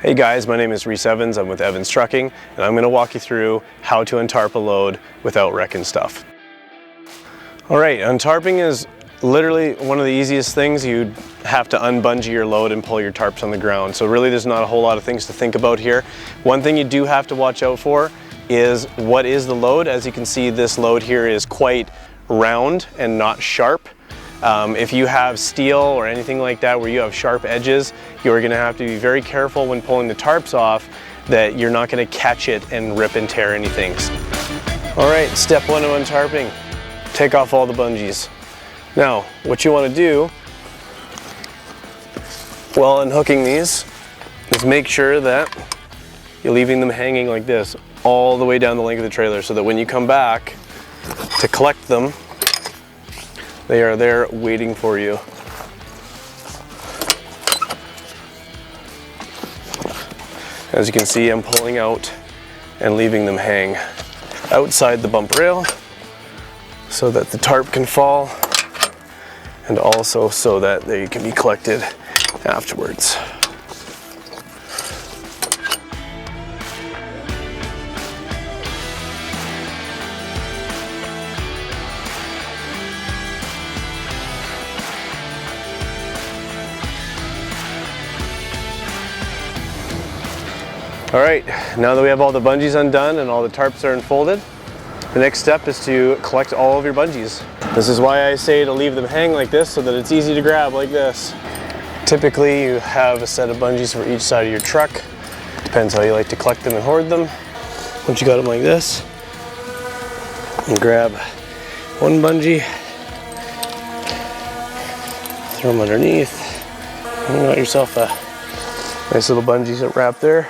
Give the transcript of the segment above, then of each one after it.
Hey guys, my name is Reese Evans. I'm with Evans Trucking, and I'm going to walk you through how to untarp a load without wrecking stuff. Alright, untarping is literally one of the easiest things. You'd have to unbungee your load and pull your tarps on the ground. So really there's not a whole lot of things to think about here. One thing you do have to watch out for is what is the load. As you can see, this load here is quite round and not sharp. If you have steel or anything like that where you have sharp edges, you're going to have to be very careful when pulling the tarps off that you're not going to catch it and rip and tear anything. Alright, step one of untarping. Take off all the bungees. Now, what you want to do while unhooking these is make sure that you're leaving them hanging like this all the way down the length of the trailer so that when you come back to collect them, they are there waiting for you. As you can see, I'm pulling out and leaving them hang outside the bump rail so that the tarp can fall, and also so that they can be collected afterwards. Alright, now that we have all the bungees undone and all the tarps are unfolded, the next step is to collect all of your bungees. This is why I say to leave them hang like this so that it's easy to grab like this. Typically you have a set of bungees for each side of your truck. Depends how you like to collect them and hoard them. Once you got them like this, you grab one bungee, throw them underneath, and you got yourself a nice little bungees wrap there.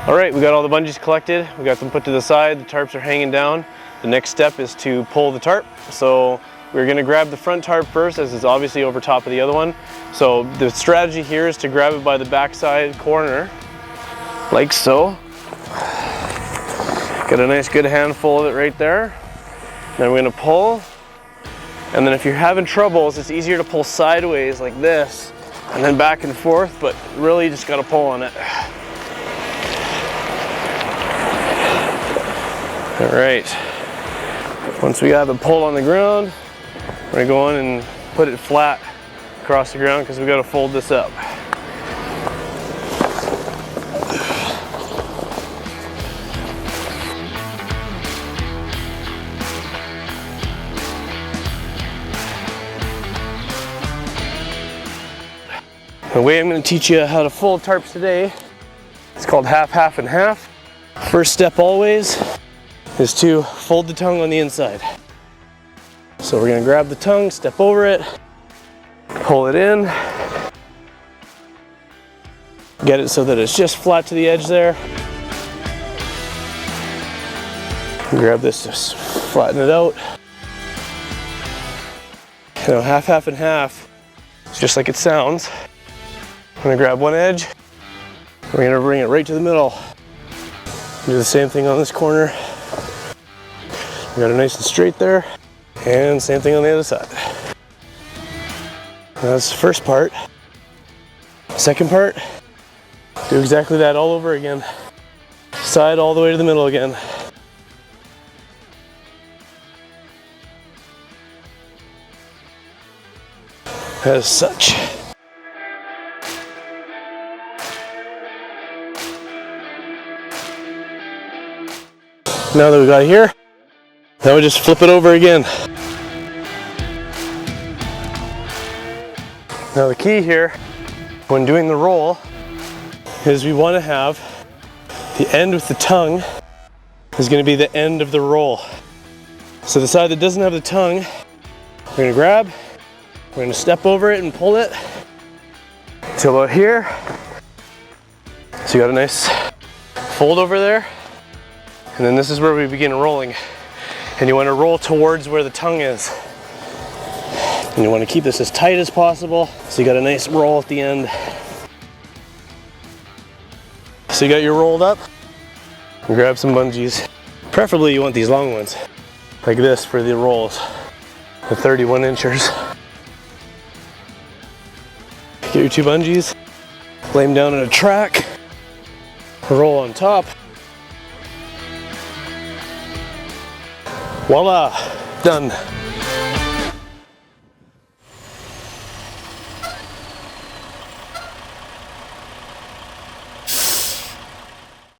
Alright, we got all the bungees collected, we got them put to the side, the tarps are hanging down. The next step is to pull the tarp. So we're going to grab the front tarp first, as it's obviously over top of the other one. So the strategy here is to grab it by the backside corner, like so. Get a nice good handful of it right there. Then we're going to pull, and then if you're having troubles, it's easier to pull sideways like this, and then back and forth, but really you just got to pull on it. All right, once we got the pull on the ground, we're gonna go in and put it flat across the ground because we got to fold this up. The way I'm going to teach you how to fold tarps today, it's called half, half, and half. First step always is to fold the tongue on the inside. So we're going to grab the tongue, step over it, pull it in, get it so that it's just flat to the edge there. Grab this, just flatten it out. You know, half, half, and half, it's just like it sounds. I'm going to grab one edge, we're going to bring it right to the middle. Do the same thing on this corner. We got it nice and straight there, and same thing on the other side. That's the first part. Second part, do exactly that all over again. Side all the way to the middle again. As such. Now that we got it here, now we just flip it over again. Now the key here, when doing the roll, is we want to have the end with the tongue is going to be the end of the roll. So the side that doesn't have the tongue, we're going to grab, we're going to step over it and pull it to about here. So you got a nice fold over there. And then this is where we begin rolling. And you want to roll towards where the tongue is. And you want to keep this as tight as possible, so you got a nice roll at the end. So you got your rolled up, and grab some bungees. Preferably you want these long ones, like this for the rolls, the 31 inchers. Get your two bungees, lay them down in a track, roll on top. Voila, done.